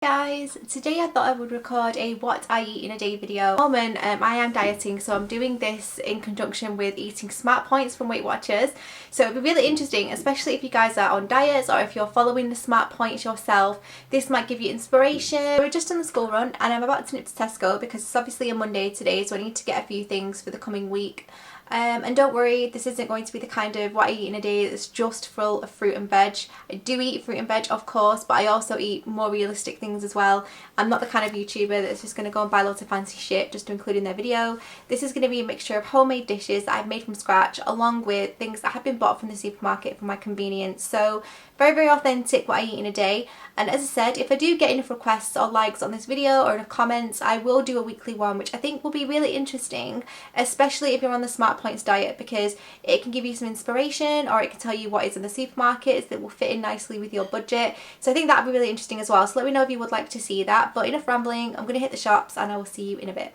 Guys, today I thought I would record a what I eat in a day video. At the moment, I am dieting, so I'm doing this in conjunction with eating smart points from Weight Watchers. So it'll be really interesting, especially if you guys are on diets or if you're following the smart points yourself. This might give you inspiration. We're just on the school run and I'm about to nip to Tesco because it's obviously a Monday today, so I need to get a few things for the coming week. And don't worry, this isn't going to be the kind of what I eat in a day that's just full of fruit and veg. I do eat fruit and veg, of course, but I also eat more realistic things as well. I'm not the kind of YouTuber that's just going to go and buy loads of fancy shit just to include in their video. This is going to be a mixture of homemade dishes that I've made from scratch, along with things that have been bought from the supermarket for my convenience. So very, very authentic what I eat in a day. And as I said, if I do get enough requests or likes on this video or enough comments, I will do a weekly one, which I think will be really interesting, especially if you're on the Smart Points diet, because it can give you some inspiration or it can tell you what is in the supermarkets that will fit in nicely with your budget. So I think that would be really interesting as well. So let me know if you would like to see that. But enough rambling, I'm going to hit the shops and I will see you in a bit.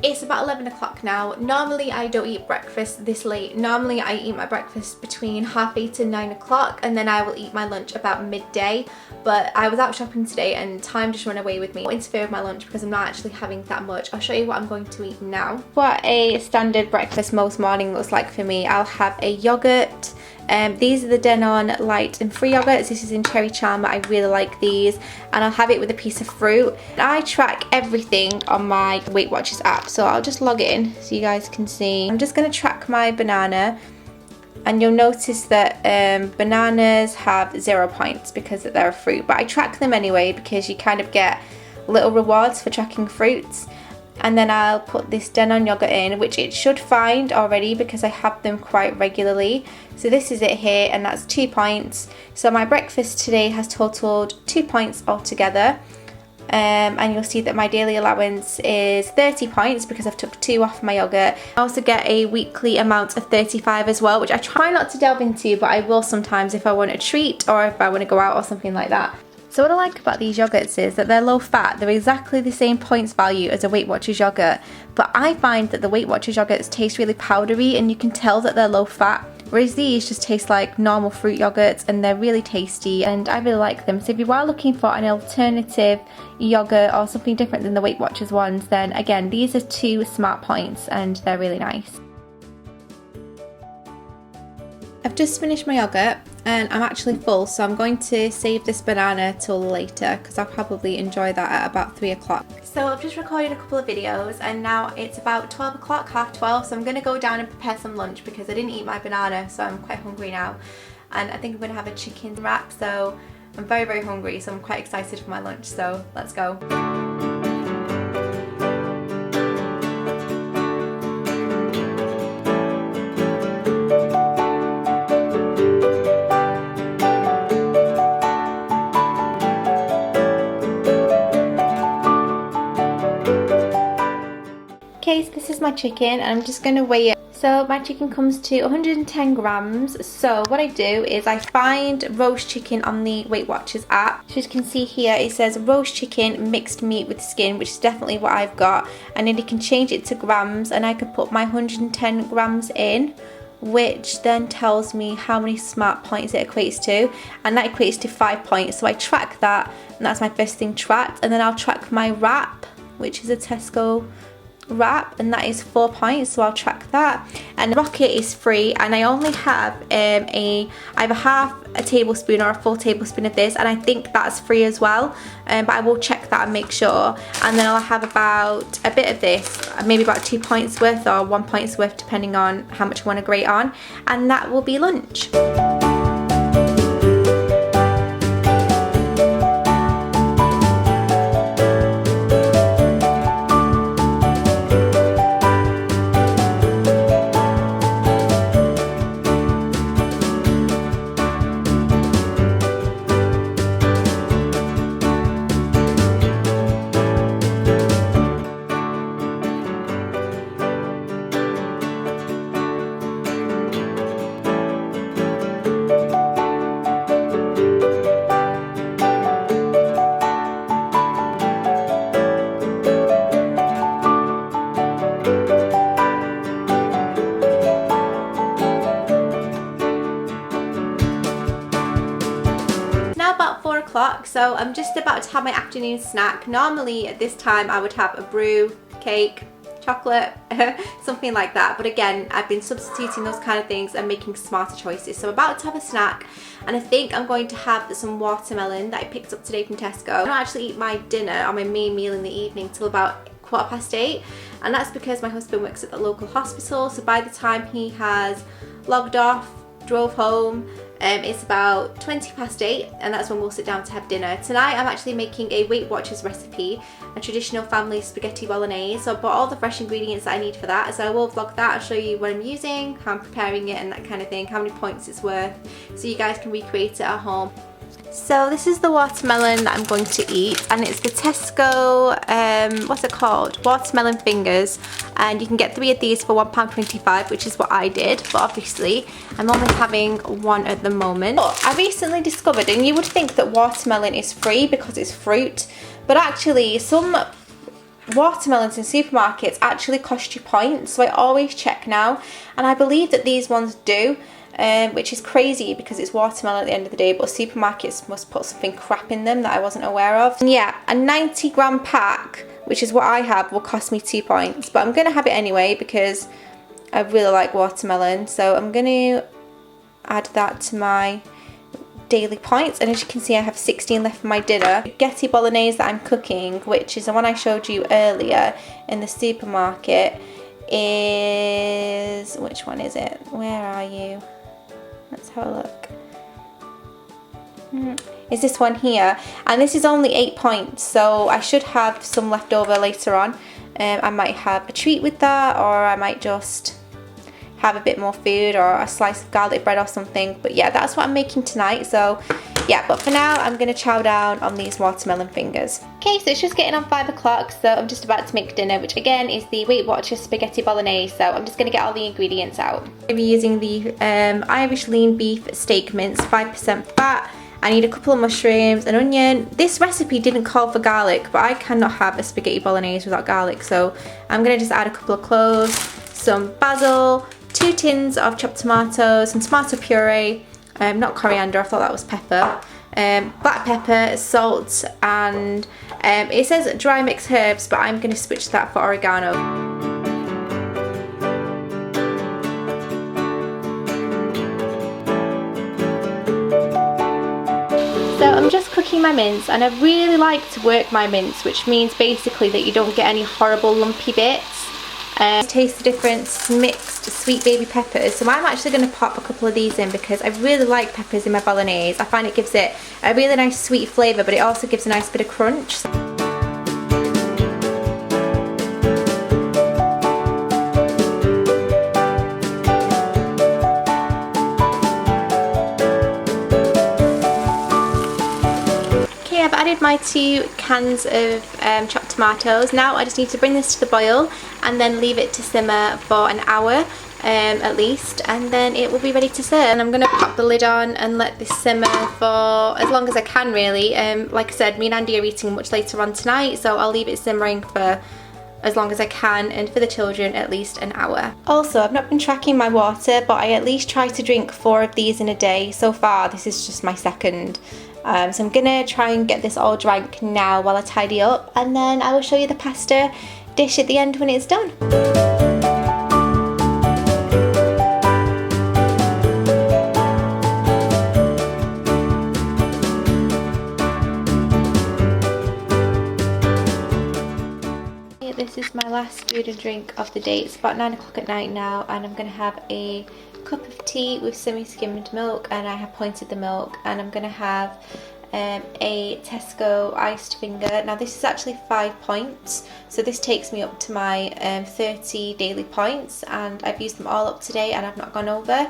It's about 11 o'clock now. Normally I don't eat breakfast this late. Normally I eat my breakfast between 8:30 and 9 o'clock and then I will eat my lunch about midday. But I was out shopping today and time just ran away with me. I won't interfere with my lunch because I'm not actually having that much. I'll show you what I'm going to eat now. What a standard breakfast most morning looks like for me. I'll have a yogurt. These are the Danone light and free yogurts. This is in cherry charm. I really like these, and I'll have it with a piece of fruit. I track everything on my Weight Watchers app, so I'll just log in so you guys can see. I'm just going to track my banana, and you'll notice that bananas have 0 points because they're a fruit, but I track them anyway because you kind of get little rewards for tracking fruits. And then I'll put this Danone yogurt in, which it should find already because I have them quite regularly. So this is it here, and that's 2 points. So my breakfast today has totaled 2 points altogether. And you'll see that my daily allowance is 30 points because I've took 2 off my yogurt. I also get a weekly amount of 35 as well, which I try not to delve into, but I will sometimes if I want a treat or if I want to go out or something like that. So what I like about these yogurts is that they're low fat. They're exactly the same points value as a Weight Watchers yogurt, but I find that the Weight Watchers yogurts taste really powdery and you can tell that they're low fat, whereas these just taste like normal fruit yogurts and they're really tasty and I really like them. So if you are looking for an alternative yogurt or something different than the Weight Watchers ones, then again, these are 2 smart points and they're really nice. I've just finished my yogurt and I'm actually full, so I'm going to save this banana till later because I'll probably enjoy that at about 3 o'clock. So I've just recorded a couple of videos and now it's about 12 o'clock, half 12, so I'm going to go down and prepare some lunch because I didn't eat my banana, so I'm quite hungry now. And I think I'm going to have a chicken wrap, so I'm very, very hungry, so I'm quite excited for my lunch, so let's go. Okay, so this is my chicken and I'm just going to weigh it. So my chicken comes to 110 grams. So what I do is I find roast chicken on the Weight Watchers app. So as you can see here, it says roast chicken mixed meat with skin, which is definitely what I've got. And then you can change it to grams and I could put my 110 grams in, which then tells me how many smart points it equates to, and that equates to 5 points. So I track that and that's my first thing tracked, and then I'll track my wrap, which is a Tesco wrap, and that is 4 points, so I'll track that. And Rocket is free and I only have either half a tablespoon or a full tablespoon of this, and I think that's free as well, but I will check that and make sure. And then I'll have about a bit of this, maybe about 2 points worth or 1 point's worth depending on how much I want to grate on, and that will be lunch. now about 4 o'clock, so I'm just about to have my afternoon snack. Normally at this time I would have a brew, cake, chocolate, something like that, but again I've been substituting those kind of things and making smarter choices. So I'm about to have a snack, and I think I'm going to have some watermelon that I picked up today from Tesco. I don't actually eat my dinner or my main meal in the evening till about 8:15, and that's because my husband works at the local hospital, so by the time he has logged off, drove home, it's about 8:20, and that's when we'll sit down to have dinner. Tonight I'm actually making a Weight Watchers recipe, a traditional family spaghetti bolognese. So I bought all the fresh ingredients that I need for that, so I will vlog that. I'll show you what I'm using, how I'm preparing it and that kind of thing, how many points it's worth, so you guys can recreate it at home. So this is the watermelon that I'm going to eat, and it's the Tesco, what's it called? Watermelon fingers, and you can get 3 of these for £1.25, which is what I did, but obviously I'm only having one at the moment. But I recently discovered, and you would think that watermelon is free because it's fruit, but actually some watermelons in supermarkets actually cost you points, so I always check now, and I believe that these ones do. Which is crazy because it's watermelon at the end of the day, but supermarkets must put something crap in them that I wasn't aware of. And yeah, a 90-gram pack, which is what I have, will cost me 2 points, but I'm going to have it anyway because I really like watermelon, so I'm going to add that to my daily points. And as you can see, I have 16 left for my dinner. Spaghetti bolognese that I'm cooking, which is the one I showed you earlier in the supermarket, is, which one is it? Where are you? Let's have a look. Is this one here, and this is only 8 points, so I should have some left over later on. I might have a treat with that, or I might just have a bit more food or a slice of garlic bread or something. But yeah, that's what I'm making tonight. So yeah, but for now I'm going to chow down on these watermelon fingers. Okay, so it's just getting on 5 o'clock, so I'm just about to make dinner, which again is the Weight Watchers spaghetti bolognese. So I'm just going to get all the ingredients out. I'm going to be using the Irish lean beef steak mince, 5% fat. I need a couple of mushrooms, an onion. This recipe didn't call for garlic, but I cannot have a spaghetti bolognese without garlic, so I'm going to just add a couple of cloves, some basil, 2 tins of chopped tomatoes, some tomato puree, not coriander, I thought that was pepper, black pepper, salt, and it says dry mixed herbs, but I'm going to switch that for oregano. So I'm just cooking my mince, and I really like to work my mince, which means basically that you don't get any horrible lumpy bits. Taste the difference, mixed sweet baby peppers. So I'm actually going to pop a couple of these in because I really like peppers in my bolognese. I find it gives it a really nice sweet flavour, but it also gives a nice bit of crunch. I've added my 2 cans of chopped tomatoes. Now I just need to bring this to the boil and then leave it to simmer for an hour at least, and then it will be ready to serve. And I'm going to pop the lid on and let this simmer for as long as I can, really. Like I said, me and Andy are eating much later on tonight, so I'll leave it simmering for as long as I can, and for the children at least an hour. Also, I've not been tracking my water, but I at least try to drink 4 of these in a day. So far this is just my second. So I'm gonna try and get this all drank now while I tidy up, and then I will show you the pasta dish at the end when it's done. This is my last food and drink of the day. It's about 9 o'clock at night now, and I'm gonna have a cup of tea with semi-skimmed milk, and I have pointed the milk, and I'm gonna have a Tesco iced finger. Now this is actually 5 points, so this takes me up to my 30 daily points, and I've used them all up today and I've not gone over.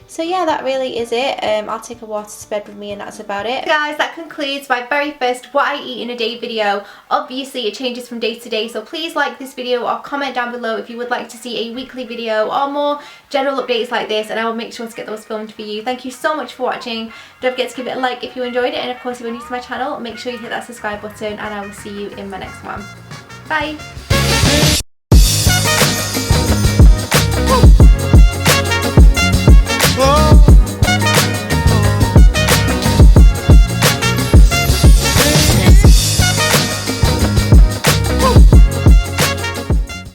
So yeah, that really is it. I'll take a water to bed with me, and that's about it. Guys, that concludes my very first what I eat in a day video. Obviously it changes from day to day, so please like this video or comment down below if you would like to see a weekly video or more general updates like this, and I will make sure to get those filmed for you. Thank you so much for watching. Don't forget to give it a like if you enjoyed it, and of course if you're new to my channel, make sure you hit that subscribe button, and I will see you in my next one. Bye!